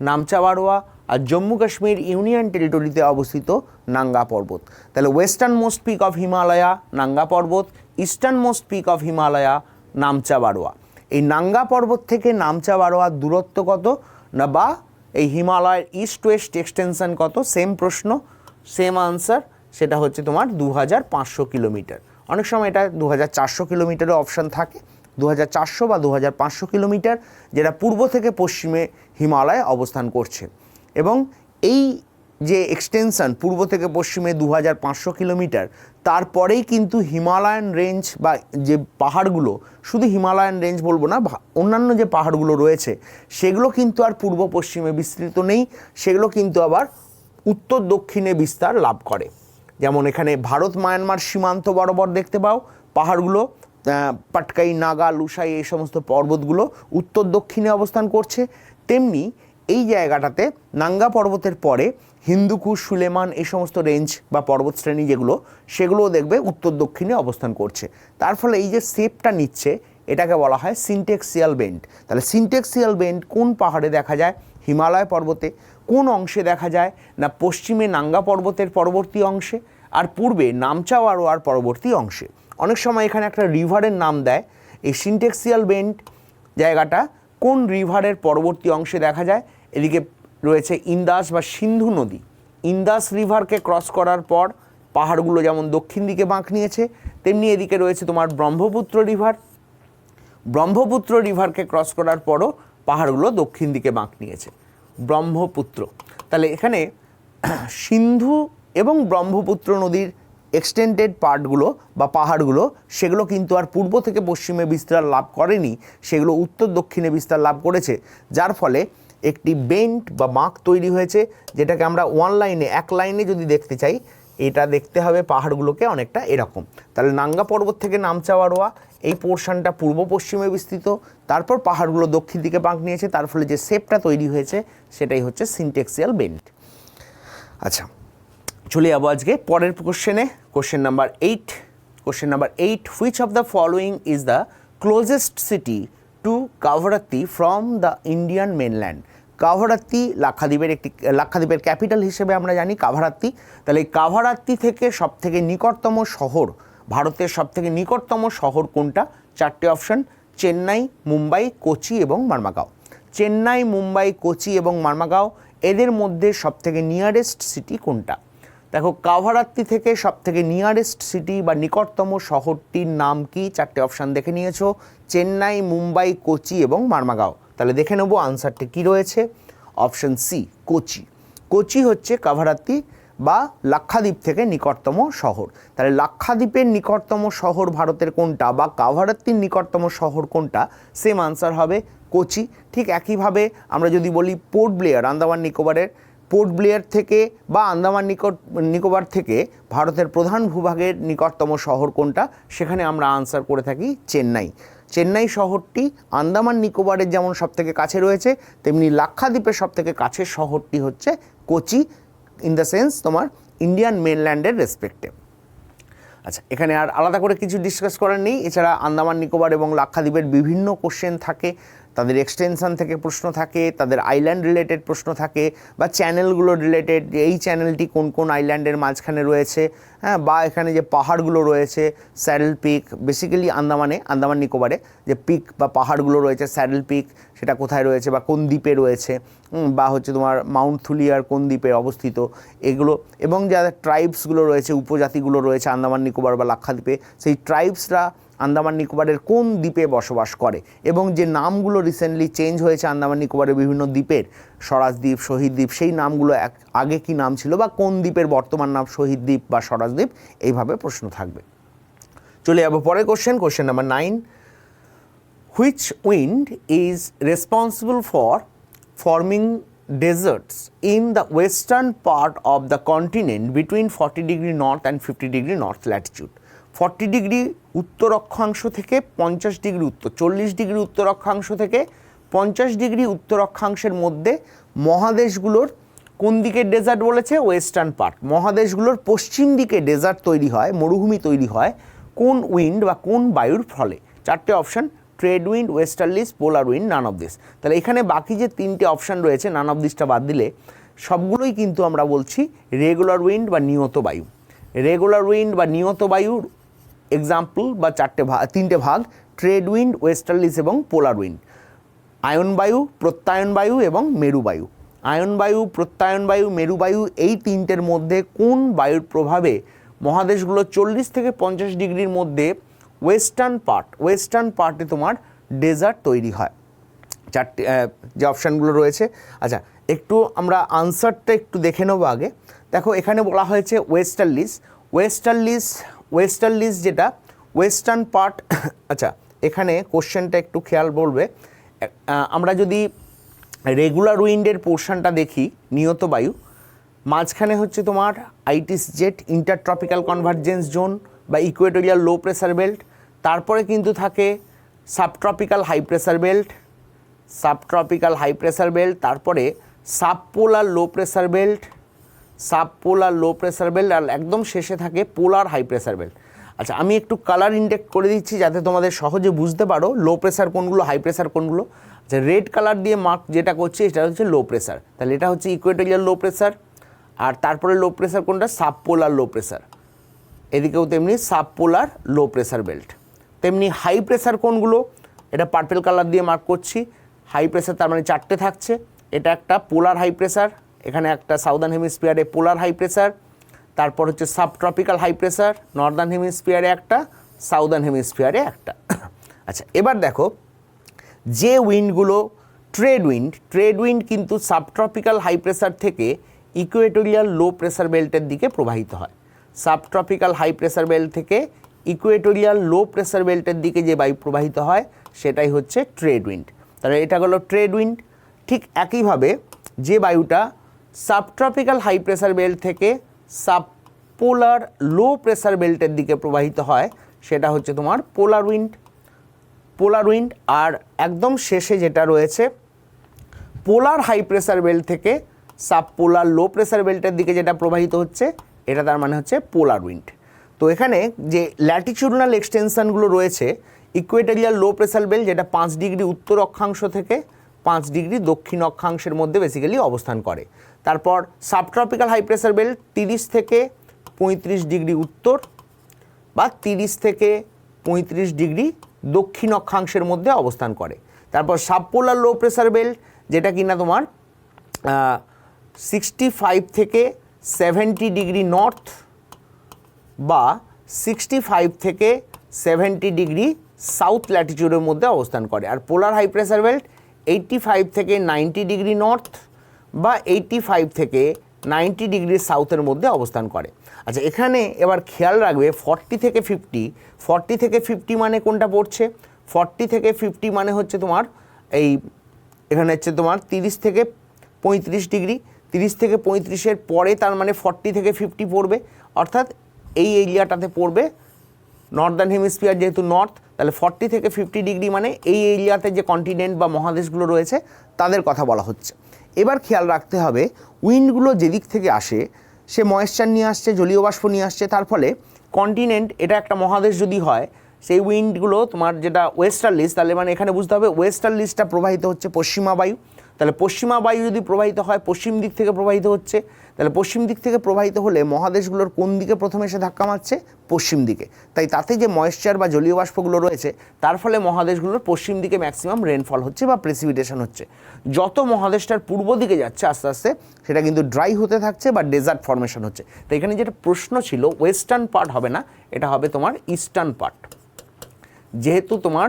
নামচা বারোয়া, আর জম্মু কাশ্মীর ইউনিয়ন টেরিটরিতে অবস্থিত নাঙ্গা পর্বত। তাহলে western most peak of Himalaya Nanga Parbat, eastern most peak of Himalaya Namcha Barwa. এই নাঙ্গা পর্বত থেকে নামচা বারোয়ার দূরত্ব কত না, বা এই হিমালয়ের ইস্ট ওয়েস্ট এক্সটেনশন কত, সেম প্রশ্ন সেম আনসার, সেটা হচ্ছে তোমার 2,500 কিলোমিটার। অনেক সময় এটা 2,400 কিলোমিটারের অপশান থাকে, 2,400 বা 2,500 কিলোমিটার, যেটা পূর্ব থেকে পশ্চিমে হিমালয়ে অবস্থান করছে। এবং এই যে এক্সটেনশন পূর্ব থেকে পশ্চিমে 2,500 কিলোমিটার, তারপরেই কিন্তু হিমালয়ান রেঞ্জ বা যে পাহাড়গুলো, শুধু হিমালয়ান রেঞ্জ বলবো না, অন্যান্য যে পাহাড়গুলো রয়েছে সেগুলো কিন্তু আর পূর্ব পশ্চিমে বিস্তৃত নেই, সেগুলো কিন্তু আবার উত্তর দক্ষিণে বিস্তার লাভ করে। যেমন এখানে ভারত মায়ানমার সীমান্ত বরাবর দেখতে পাও পাহাড়গুলো, পাটকাই, নাগা, লুসাই, এই সমস্ত পর্বতগুলো উত্তর দক্ষিণে অবস্থান করছে। তেমনি এই জায়গাটাতে নাঙ্গা পর্বতের পরে হিন্দুকুশ, সুলেমান, এই সমস্ত রেঞ্জ বা পর্বতশ্রেণী যেগুলো, সেগুলোও দেখবে উত্তর দক্ষিণে অবস্থান করছে। তার ফলে এই যে শেপটা নিচ্ছে, এটাকে বলা হয় সিনটেক্সিয়াল বেন্ড। তাহলে সিনটেক্সিয়াল বেন্ড কোন পাহাড়ে দেখা যায়? হিমালয় পর্বতে। কোন অংশে দেখা যায় না, পশ্চিমে নাঙ্গা পর্বতের পরবর্তী অংশে, আর পূর্বে নামচা বারোয়ার পরবর্তী অংশে। অনেক সময় এখানে একটা রিভারের নাম দেয়। এই সিনটেক্সিয়াল বেন্ড জায়গাটা কোন রিভারের পরবর্তী অংশে দেখা যায়? এদিকে রয়েছে ইন্দাস বা সিন্ধু নদী। ইন্দাস রিভারকে ক্রস করার পর পাহাড়গুলো যেমন দক্ষিণ দিকে বাঁক নিয়েছে, তেমনি এদিকে রয়েছে তোমার ব্রহ্মপুত্র রিভার। ব্রহ্মপুত্র রিভারকে ক্রস করার পরও পাহাড়গুলো দক্ষিণ দিকে বাঁক নিয়েছে, ব্রহ্মপুত্র। তাহলে এখানে সিন্ধু এবং ব্রহ্মপুত্র নদীর এক্সটেন্ডেড পার্টগুলো বা পাহাড়গুলো, সেগুলো কিন্তু আর পূর্ব থেকে পশ্চিমে বিস্তার লাভ করেনি, সেগুলো উত্তর দক্ষিণে বিস্তার লাভ করেছে। যার ফলে একটি বেন্ড বা বাঁক তৈরি হয়েছে, যেটাকে আমরা ওয়ান লাইনে, এক লাইনে যদি দেখতে চাই, এটা দেখতে হবে পাহাড়গুলোকে অনেকটা এরকম। তাহলে নাঙ্গা পর্বত থেকে নামচা বারোয়া এই পোর্শনটা পূর্ব পশ্চিমে বিস্তৃত, তারপর পাহাড়গুলো দক্ষিণ দিকে বাঁক নিয়েছে, তার ফলে যে শেপটা তৈরি হয়েছে সেটাই হচ্ছে সিনটেক্সিয়াল বেন্ড। আচ্ছা, চলে যাবো আজকে পরের কোশ্চেনে। Question number 8। Question number 8, which of the following is the closest city to Kavaratti from the Indian mainland? Kavaratti লাক্ষাদ্বীপের ক্যাপিটাল হিসেবে আমরা জানি কাভারাত্তি। তাহলে এই কাভারাত্তি থেকে সবথেকে নিকটতম শহর, ভারতের সবথেকে নিকটতম শহর কোনটা? 4টে অপশন: চেন্নাই, মুম্বাই, কোচি এবং মারমাগাঁও। চেন্নাই, মুম্বাই, কোচি এবং মারমাগাঁও, এদের মধ্যে সবথেকে নিয়ারেস্ট সিটি কোনটা? দেখো, কাভারাত্তি থেকে সবথেকে নিয়ারেস্ট সিটি বা নিকটতম শহরটির নাম কি? 4টে অপশান দেখে নিয়েছো, চেন্নাই, মুম্বাই, কোচি এবং মারমাগাঁও। তাহলে দেখে নেবো আনসারটি কী রয়েছে। Option C, Kochi. কোচি হচ্ছে কাভারাত্তি বা লাক্ষাদ্বীপ থেকে নিকটতম শহর। তাহলে লাক্ষাদ্বীপের নিকটতম শহর ভারতের কোনটা, বা কাভারাত্তির নিকটতম শহর কোনটা? সেম আনসার হবে কোচি। ঠিক একইভাবে আমরা যদি বলি পোর্ট ব্লেয়ার, আন্দামান নিকোবরের, পোর্ট ব্লেয়ার থেকে বা আন্দামান নিকোবর থেকে ভারতের প্রধান ভূভাগের নিকটতম শহর কোনটা? সেখানে আমরা আনসার করে থাকি চেন্নাই। চেন্নাই শহরটি আন্দামান নিকোবরের যেমন সবথেকে কাছে রয়েছে, তেমনি লাক্ষাদ্বীপের সবথেকে কাছের শহরটি হচ্ছে কোচি, ইন দ্য সেন্স তোমার ইন্ডিয়ান মেনল্যান্ডের রেসপেক্টে। আচ্ছা, এখানে আর আলাদা করে কিছু ডিসকাস করার নেই। এছাড়া আন্দামান নিকোবর এবং লাক্ষাদ্বীপের বিভিন্ন কোশ্চেন থাকে, তাদের এক্সটেনশন থেকে প্রশ্ন থাকে, তাদের আইল্যান্ড রিলেটেড প্রশ্ন থাকে, বা চ্যানেলগুলো রিলেটেড, এই চ্যানেলটি কোন কোন আইল্যান্ডের মাঝখানে রয়েছে, হ্যাঁ, বা এখানে যে পাহাড়গুলো রয়েছে, স্যাডেল পিক, বেসিক্যালি আন্দামান নিকোবরে যে পিক বা পাহাড়গুলো রয়েছে, স্যাডেল পিক, সেটা কোথায় রয়েছে বা কোন দ্বীপে রয়েছে, বা হচ্ছে তোমার মাউন্ট থুলিয়ার কোন দ্বীপে অবস্থিত, এগুলো, এবং যাদের ট্রাইবসগুলো রয়েছে, উপজাতিগুলো রয়েছে আন্দামান নিকোবর বা লাক্ষাদ্বীপে, সেই ট্রাইবসরা আন্দামান নিকোবরের কোন দ্বীপে বসবাস করে, এবং যে নামগুলো রিসেন্টলি চেঞ্জ হয়েছে আন্দামান নিকোবরের বিভিন্ন দ্বীপের, স্বরাজ দ্বীপ, শহীদ দ্বীপ, সেই নামগুলো আগে কি নাম ছিল, বা কোন দ্বীপের বর্তমান নাম শহীদ দ্বীপ বা স্বরাজ দ্বীপ, এইভাবে প্রশ্ন থাকবে। চলে যাবো পরের question. Question number 9, which wind is responsible for forming deserts in the western part of the continent between 40 degree north and 50 degree north latitude? 40 degree উত্তর অক্ষাংশ থেকে 50 ডিগ্রি উত্তর, 40 ডিগ্রি উত্তর অক্ষাংশ থেকে 50 ডিগ্রি উত্তর অক্ষাংশের মধ্যে মহাদেশগুলোর কোন দিকের ডেজার্ট বলেছে? Western part. মহাদেশগুলোর পশ্চিম দিকে ডেজার্ট তৈরি হয়, মরুভূমি তৈরি হয় কোন উইন্ড বা কোন বায়ুর ফলে? চারটে option, trade wind, westerlies, polar wind, none of this. তাহলে এখানে বাকি যে তিনটে অপশান রয়েছে নান অফ দিসটা বাদ দিলে সবগুলোই কিন্তু আমরা বলছি রেগুলার উইন্ড বা নিয়ত বায়ু। রেগুলার উইন্ড বা নিয়ত বায়ুর এক্সাম্পল বা তিনটে ভাগ, ট্রেড উইন্ড, ওয়েস্টার্লিস এবং পোলার উইন্ড। আয়ন বায়ু, প্রত্যায়ন বায়ু এবং মেরু বায়ু। আয়ন বায়ু, প্রত্যায়ন বায়ু, মেরু বায়ু, এই তিনটের মধ্যে কোন বায়ুর প্রভাবে মহাদেশগুলো 40 থেকে 50 ডিগ্রির মধ্যে ওয়েস্টার্ন পার্টে তোমার ডেজার্ট তৈরি হয়? চারটে যে অপশানগুলো রয়েছে। আচ্ছা, একটু আমরা আনসারটা একটু দেখে নেবো আগে। দেখো এখানে বলা হয়েছে ওয়েস্টার্লিস যেটা ওয়েস্টার্ন পার্ট। আচ্ছা, এখানে কোশ্চেনটা একটু খেয়াল বলবে। আমরা যদি রেগুলার উইন্ডের পোর্শনটা দেখি, নিয়ত বায়ু, মাঝখানে হচ্ছে তোমার আইটিস জেট, ইন্টারট্রপিক্যাল কনভার্জেন্স জোন বা ইকুয়েটোরিয়াল লো প্রেসার বেল্ট। তারপরে কিন্তু থাকে সাবট্রপিক্যাল হাই প্রেসার বেল্ট, তারপরে সাবপোলার লো প্রেসার বেল্ট, আর একদম শেষে থাকে পোলার হাই প্রেসার বেল্ট। আচ্ছা, আমি একটু কালার ইন্ডিকেট করে দিচ্ছি যাতে তোমাদের সহজে বুঝতে পারো লো প্রেসার কোনগুলো, হাই প্রেসার কোনগুলো। আচ্ছা, রেড কালার দিয়ে মার্ক যেটা করছে এটা হচ্ছে লো প্রেসার, তাহলে এটা হচ্ছে ইকুয়েটোরিয়াল লো প্রেসার। আর তারপরে লো প্রেসার কোনটা? সাবপোলার লো প্রেসার। এদিকেও তেমনি সাবপোলার লো প্রেসার বেল্ট। তেমনি হাই প্রেসার কোনগুলো? এটা পার্পেল কালার দিয়ে মার্ক করছি। হাই প্রেসার তার মানে চারটে থাকছে। এটা একটা পোলার হাই প্রেসার, এখানে একটা সাউদার্ন হেমিস্ফিয়ারে পোলার হাই প্রেসার, তারপর হচ্ছে সাবট্রপিক্যাল হাই প্রেসার নর্দার্ন হেমিস্ফিয়ারে একটা, সাউদার্ন হেমিস্ফিয়ারে একটা। আচ্ছা, এবার দেখো যে উইন্ডগুলো ট্রেড উইন্ড কিন্তু সাবট্রপিক্যাল হাই প্রেসার থেকে ইকুয়েটোরিয়াল লো প্রেসার বেল্টের দিকে প্রবাহিত হয়। সাবট্রপিক্যাল হাই প্রেসার বেল্ট থেকে ইকুয়েটোরিয়াল লো প্রেসার বেল্টের দিকে যে বায়ু প্রবাহিত হয় সেটাই হচ্ছে ট্রেড উইন্ড। তাহলে এটা হলো ট্রেড উইন্ড। ঠিক একইভাবে যে বায়ুটা সাবট্রপিক্যাল হাই প্রেসার বেল্ট থেকে সাবপোলার লো প্রেসার বেল্টের দিকে প্রবাহিত হয় সেটা হচ্ছে তোমার পোলার উইন্ড। আর একদম শেষে যেটা রয়েছে পোলার হাই প্রেসার বেল্ট থেকে সাবপোলার লো প্রেসার বেল্টের দিকে যেটা প্রবাহিত হচ্ছে এটা তার মানে হচ্ছে পোলার উইন্ড। তো এখানে যে ল্যাটিটিউডনাল এক্সটেনশনগুলো রয়েছে, ইকুয়েটোরিয়াল লো প্রেসার বেল্ট যেটা 5 ডিগ্রি উত্তর অক্ষাংশ থেকে 5 ডিগ্রি দক্ষিণ অক্ষাংশের মধ্যে বেসিক্যালি অবস্থান করে। তারপর সাবট্রপিক্যাল হাই প্রেসার বেল্ট 30 থেকে 35 ডিগ্রি উত্তর বা 30 থেকে 35 ডিগ্রি দক্ষিণ অক্ষাংশের মধ্যে অবস্থান করে। তারপর সাবপোলার লো প্রেসার বেল্ট যেটা কিনা তোমার 65 থেকে 70 ডিগ্রি নর্থ বা 65 থেকে 70 ডিগ্রি সাউথ ল্যাটিটিউডের মধ্যে অবস্থান করে। আর পোলার হাই প্রেসার বেল্ট 85 থেকে 90 ডিগ্রি নর্থ বা 85 থেকে 90 ডিগ্রি সাউথের মধ্যে অবস্থান করে। আচ্ছা, এখানে এবার খেয়াল রাখবে 40 থেকে 50 মানে কোনটা পড়ছে? 40 থেকে 50 মানে হচ্ছে তোমার এখানে হচ্ছে তোমার 30 থেকে 35 ডিগ্রি, 30 থেকে 35-এর পরে তার মানে 40 থেকে 50 পড়বে, অর্থাৎ এই এরিয়াটাতে পড়বে। নর্দার্ন হেমিস্ফিয়ার যেহেতু নর্থ, তাহলে 40 থেকে 50 ডিগ্রি মানে এই এরিয়াতে যে কন্টিনেন্ট বা মহাদেশগুলো রয়েছে তাদের কথা বলা হচ্ছে। এবার খেয়াল রাখতে হবে উইন্ডগুলো যেদিক থেকে আসে সে ময়েশ্চার নিয়ে আসছে, জলীয় বাষ্প নিয়ে আসছে, তার ফলে কন্টিনেন্ট এটা একটা মহাদেশ যদি হয় সেই উইন্ডগুলো তোমার যেটা ওয়েস্টার্লিস, তাহলে মানে এখানে বুঝতে হবে ওয়েস্টার্লিসটা প্রবাহিত হচ্ছে পশ্চিমা বায়ু। তাহলে পশ্চিমা বায়ু যদি প্রবাহিত হয় পশ্চিম দিক থেকে প্রবাহিত হচ্ছে, তাহলে পশ্চিম দিক থেকে প্রবাহিত হলে মহাদেশগুলোর কোন দিকে প্রথমে এসে ধাক্কা মারছে? পশ্চিম দিকে। তাই তাতে যে ময়েশ্চার বা জলীয় বাষ্পগুলো রয়েছে তার ফলে মহাদেশগুলোর পশ্চিম দিকে ম্যাক্সিমাম রেনফল হচ্ছে বা প্রেসিপিটেশন হচ্ছে। যত মহাদেশটার পূর্ব দিকে যাচ্ছে আস্তে আস্তে সেটা কিন্তু ড্রাই হতে থাকছে বা ডেজার্ট ফর্মেশন হচ্ছে। তো এখানে যেটা প্রশ্ন ছিল ওয়েস্টার্ন পার্ট হবে না, এটা হবে তোমার ইস্টার্ন পার্ট। যেহেতু তোমার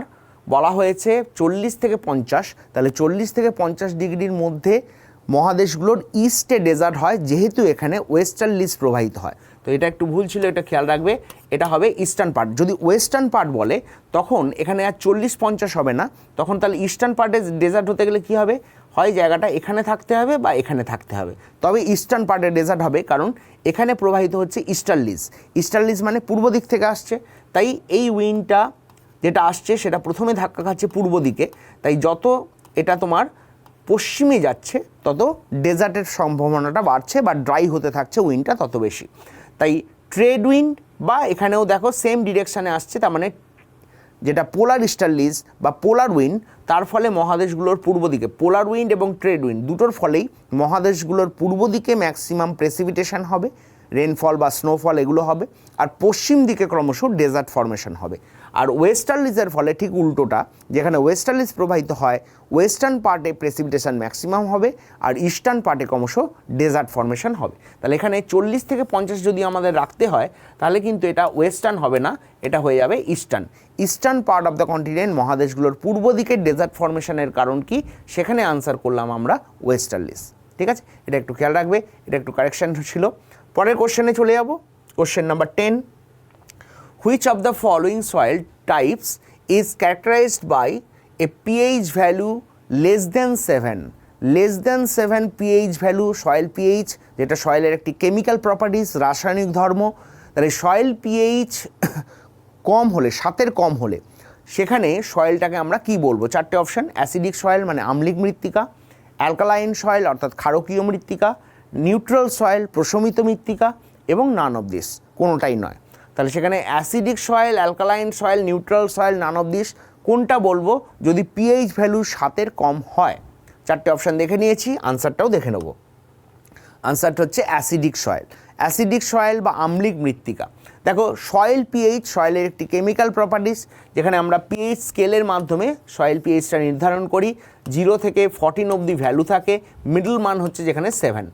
বলা হয়েছে 40 থেকে 50, তাহলে 40 থেকে 50 ডিগ্রির মধ্যে মহাদেশগুলোর ইস্টে ডেজার্ট হয়, যেহেতু এখানে ওয়েস্টার্লিস প্রবাহিত হয়। তো এটা একটু ভুল ছিল, এটা খেয়াল রাখবে, এটা হবে ইস্টার্ন পার্ট। যদি ওয়েস্টার্ন পার্ট বলে তখন এখানে আর 40-50 হবে না, তখন তাহলে ইস্টার্ন পার্টে ডেজার্ট হতে গেলে কী হবে? হয় জায়গাটা এখানে থাকতে হবে বা এখানে থাকতে হবে, তবে ইস্টার্ন পার্টে ডেজার্ট হবে, কারণ এখানে প্রবাহিত হচ্ছে ইস্টার্লিস মানে পূর্ব দিক থেকে আসছে। তাই এই উইন্ডটা যেটা আসছে সেটা প্রথমে ধাক্কা খাচ্ছে পূর্ব দিকে, তাই যত এটা তোমার পশ্চিমে যাচ্ছে তত ডেজার্টের সম্ভাবনাটা বাড়ছে বা ড্রাই হতে থাকছে উইন্ডটা তত বেশি। তাই ট্রেড উইন্ড বা এখানেও দেখো সেম ডিরেকশানে আসছে, তার মানে যেটা পোলার ইস্টার্লিজ বা পোলার উইন্ড, তার ফলে মহাদেশগুলোর পূর্ব দিকে পোলার উইন্ড এবং ট্রেড উইন্ড দুটোর ফলেই মহাদেশগুলোর পূর্ব দিকে ম্যাক্সিমাম প্রেসিপিটেশন হবে, রেনফল বা স্নোফল এগুলো হবে, আর পশ্চিম দিকে ক্রমশ ডেজার্ট ফর্মেশন হবে। আর ওয়েস্টার্লিজের ফলে ঠিক উল্টোটা, যেখানে ওয়েস্টার্লিজ প্রবাহিত হয় ওয়েস্টার্ন পার্টে প্রেসিপিটেশন ম্যাক্সিমাম হবে আর ইস্টার্ন পার্টে ক্রমশ ডেজার্ট ফর্মেশন হবে। তাহলে এখানে 40 থেকে 50 যদি আমাদের রাখতে হয় তাহলে কিন্তু এটা ওয়েস্টার্ন হবে না, এটা হয়ে যাবে eastern. Eastern part of the continent মহাদেশগুলোর পূর্ব দিকে ডেজার্ট ফর্মেশনের কারণ কি, সেখানে আনসার করলাম আমরা ওয়েস্টার্লিজ। ঠিক আছে, এটা একটু খেয়াল রাখবে, এটা একটু কারেকশান ছিল। পরের কোশ্চেনে চলে যাব, question number 10, which of the following soil types is characterized by a pH value less than 7? less than 7 pH value soil pH, যেটা সয়েলের একটি কেমিক্যাল প্রপার্টিস, রাসায়নিক ধর্ম। তাহলে সয়েল পিএইচ কম হলে, 7-এর কম হলে সেখানে সয়েলটাকে আমরা কি বলবো? 4টে অপশান: অ্যাসিডিক সয়েল মানে আম্লিক মৃত্তিকা, অ্যালকালাইন সয়েল অর্থাৎ ক্ষারকীয় মৃত্তিকা, নিউট্রাল সয়েল প্রশমিত মৃত্তিকা, এবং নান অফ দিস, কোনোটাই নয়। তাহলে সেখানে acidic soil, alkaline soil, neutral soil, naan of this, কোনটা বলবো যদি পিএইচ ভ্যালু 7-এর কম হয়? 4টে অপশান দেখে নিয়েছি, আনসারটাও দেখে নেব। আনসারটা হচ্ছে অ্যাসিডিক সয়েল। অ্যাসিডিক সয়েল বা আম্লিক মৃত্তিকা। দেখো সয়েল পিএইচ সয়েলের একটি কেমিক্যাল প্রপার্টিস, যেখানে আমরা পিএইচ স্কেলের মাধ্যমে সয়েল পিএইচটা নির্ধারণ করি। 0 থেকে 14 অবধি ভ্যালু থাকে, মিডল মান হচ্ছে যেখানে 7।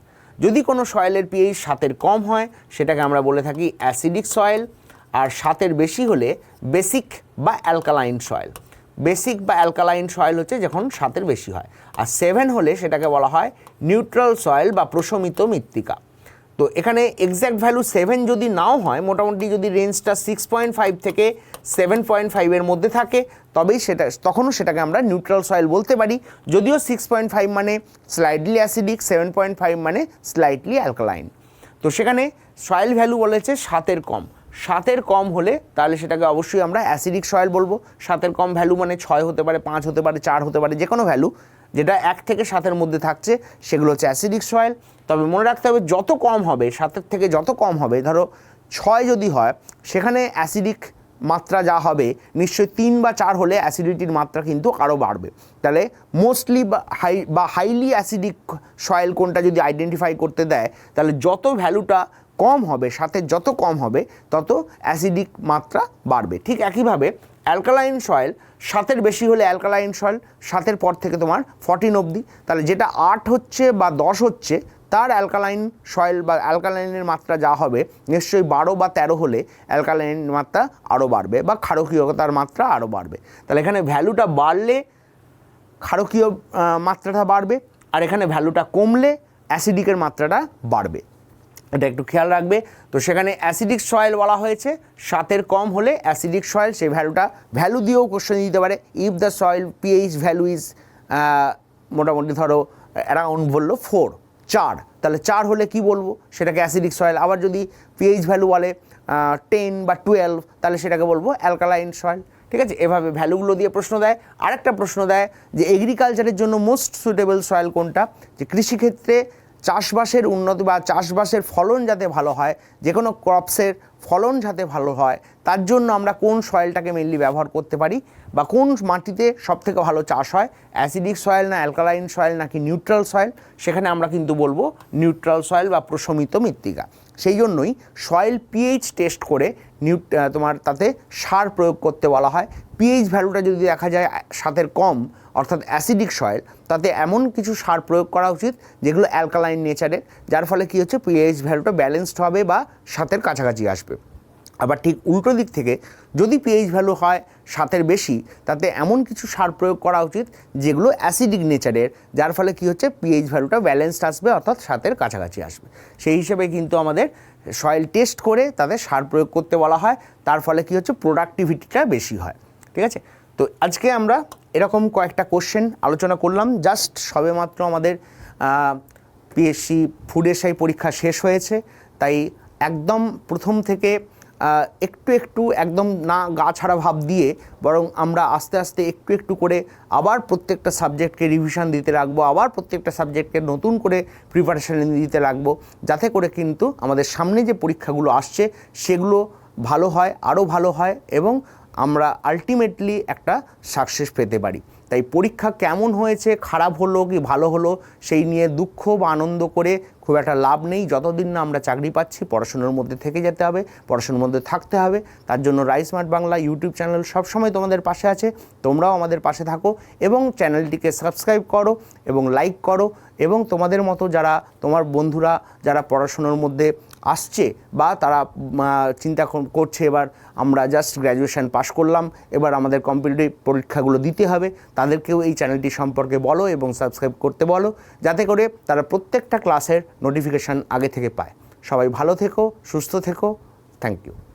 যদি কোনো সয়েলের পিএইচ 7-এর কম হয় সেটাকে আমরা বলে থাকি অ্যাসিডিক সয়েল, আর 7-এর বেশি হলে বেসিক বা অ্যালকালাইন সয়েল। বেসিক বা অ্যালকালাইন সয়েল হচ্ছে যখন 7-এর বেশি হয়, আর 7 হলে সেটাকে বলা হয় নিউট্রাল সয়েল বা প্রশমিত মৃত্তিকা। তো এখানে এক্স্যাক্ট ভ্যালু 7 যদি নাও হয়, মোটামুটি যদি রেঞ্জটা 6.5 থেকে 7.5-এর মধ্যে থাকে তবেই তখনও সেটাকে আমরা নিউট্রাল সয়েল বলতে পারি। যদিও 6.5 মানে স্লাইটলি অ্যাসিডিক, 7.5 মানে স্লাইটলি অ্যালকালাইন। তো সেখানে সয়েল ভ্যালু বলেছে 7-এর কম। 7-এর কম হলে তাহলে সেটাকে অবশ্যই আমরা অ্যাসিডিক সয়েল বলবো। 7-এর কম ভ্যালু মানে 6 হতে পারে, 5 হতে পারে, 4 হতে পারে, যে কোনো ভ্যালু যেটা 1 থেকে 7-এর মধ্যে থাকছে সেগুলো হচ্ছে অ্যাসিডিক সয়েল। তবে মনে রাখতে হবে যত কম হবে, 7-এর থেকে যত কম হবে, ধরো 6 যদি হয় সেখানে অ্যাসিডিক মাত্রা যা হবে নিশ্চয়ই 3 বা 4 হলে অ্যাসিডিটির মাত্রা কিন্তু আরও বাড়বে। তাহলে মোস্টলি বা হাইলি অ্যাসিডিক সয়েল কোনটা যদি আইডেন্টিফাই করতে দেয়, তাহলে যত ভ্যালুটা কম হবে, 7-এর যত কম হবে তত অ্যাসিডিক মাত্রা বাড়বে। ঠিক একইভাবে অ্যালকালাইন সয়েল 7-এর বেশি হলে অ্যালকালাইন সয়েল, 7-এর পর থেকে তোমার 14 অবধি, তাহলে যেটা 8 হচ্ছে বা 10 হচ্ছে তার অ্যালকালাইন সয়েল বা অ্যালকালাইনের মাত্রা যা হবে নিশ্চয়ই 12 বা 13 হলে অ্যালকালাইনের মাত্রা আরও বাড়বে বা ক্ষারকীয়তার মাত্রা আরও বাড়বে। তাহলে এখানে ভ্যালুটা বাড়লে ক্ষারকীয় মাত্রাটা বাড়বে, আর এখানে ভ্যালুটা কমলে অ্যাসিডিকের মাত্রাটা বাড়বে। এটা একটু খেয়াল রাখবে। তো সেখানে অ্যাসিডিক সয়েল বলা হয়েছে, 7-এর কম হলে অ্যাসিডিক সয়েল, সেই ভ্যালু দিয়েও কোশ্চেন দিতে পারে। If the soil pH value is মোটামুটি ধরো অ্যারাউন্ড বললো 4, তাহলে 4 হলে কি বলবো? সেটাকে অ্যাসিডিক সয়েল। আবার যদি পিএইচ ভ্যালু বলে 10 বা 12 তাহলে সেটাকে বলবো অ্যালকালাইন সয়েল। ঠিক আছে, এভাবে ভ্যালুগুলো দিয়ে প্রশ্ন দেয়। আরেকটা প্রশ্ন দেয় যে এগ্রিকালচারের জন্য মোস্ট সুটেবল সয়েল কোনটা, যে কৃষিক্ষেত্রে চাষবাসের উন্নতি বা চাষবাসের ফলন যাতে ভালো হয়, যে কোনো ক্রপসের ফলন যাতে ভালো হয়, তার জন্য আমরা কোন সয়েলটাকে মেনলি ব্যবহার করতে পারি বা কোন মাটিতে সবথেকে ভালো চাষ হয়, অ্যাসিডিক সয়েল না অ্যালকালাইন সয়েল নাকি নিউট্রাল সয়েল? সেখানে আমরা কিন্তু বলবো নিউট্রাল সয়েল বা প্রশমিত মৃত্তিকা। সেই জন্যই সয়েল পিএইচ টেস্ট করে তোমার তাতে সার প্রয়োগ করতে বলা হয়। পিএইচ ভ্যালুটা যদি দেখা যায় 7-এর কম অর্থাৎ অ্যাসিডিক সয়েল, তাতে এমন কিছু সার প্রয়োগ করা উচিত যেগুলো অ্যালকালাইন নেচারের, যার ফলে কী হচ্ছে পিএইচ ভ্যালুটা ব্যালেন্সড হবে বা 7-এর কাছাকাছি আসবে। আবার ঠিক উল্টো দিক থেকে যদি পিএইচ ভ্যালু হয় 7-এর বেশি, তাতে এমন কিছু সার প্রয়োগ করা উচিত যেগুলো অ্যাসিডিক নেচারের, যার ফলে কী হচ্ছে পিএইচ ভ্যালুটা ব্যালেন্সড আসবে অর্থাৎ 7-এর কাছাকাছি আসবে। সেই হিসেবে কিন্তু আমাদের সয়েল টেস্ট করে তাদের সার প্রয়োগ করতে বলা হয়, তার ফলে কী হচ্ছে প্রোডাক্টিভিটিটা বেশি হয়। ঠিক আছে, তো আজকে আমরা এরকম কয়েকটা কোশ্চেন আলোচনা করলাম। জাস্ট সবেমাত্র আমাদের পিএসসি ফুড এসআই পরীক্ষা শেষ হয়েছে, তাই একদম প্রথম থেকে একটু একটু একদম না গা ছাড়া ভাব দিয়ে, বরং আমরা আস্তে আস্তে একটু একটু করে আবার প্রত্যেকটা সাবজেক্টকে রিভিশন দিতে রাখবো, আবার প্রত্যেকটা সাবজেক্টকে নতুন করে প্রিপারেশন দিতে রাখবো, যাতে করে কিন্তু আমাদের সামনে যে পরীক্ষাগুলো আসছে সেগুলো ভালো হয়, আরও ভালো হয়, এবং আমরা আলটিমেটলি একটা সাকসেস পেতে পারি। তাই পরীক্ষা কেমন হয়েছে, খারাপ হলো কি ভালো হলো, সেই নিয়ে দুঃখ বা আনন্দ করে খুব একটা লাভ নেই। যতদিন না আমরা চাকরি পাচ্ছি, পড়াশোনার মধ্যে থেকে যেতে হবে, পড়াশোনার মধ্যে থাকতে হবে। তার জন্য rise smart Bangla YouTube channel সবসময় তোমাদের পাশে আছে, তোমরাও আমাদের পাশে থাকো এবং চ্যানেলটিকে সাবস্ক্রাইব করো এবং লাইক করো, এবং তোমাদের মতো যারা তোমার বন্ধুরা যারা পড়াশোনার মধ্যে আসছে বা তারা চিন্তা করছে এবার আমরা জাস্ট গ্র্যাজুয়েশন পাশ করলাম, এবার আমাদের কম্পিটিটিভ পরীক্ষাগুলো দিতে হবে, তাদেরকেও এই চ্যানেলটি সম্পর্কে বলো এবং সাবস্ক্রাইব করতে বলো, যাতে করে তারা প্রত্যেকটা ক্লাসের নোটিফিকেশান আগে থেকে পায়। সবাই ভালো থেকো, সুস্থ থেকো, থ্যাংক ইউ।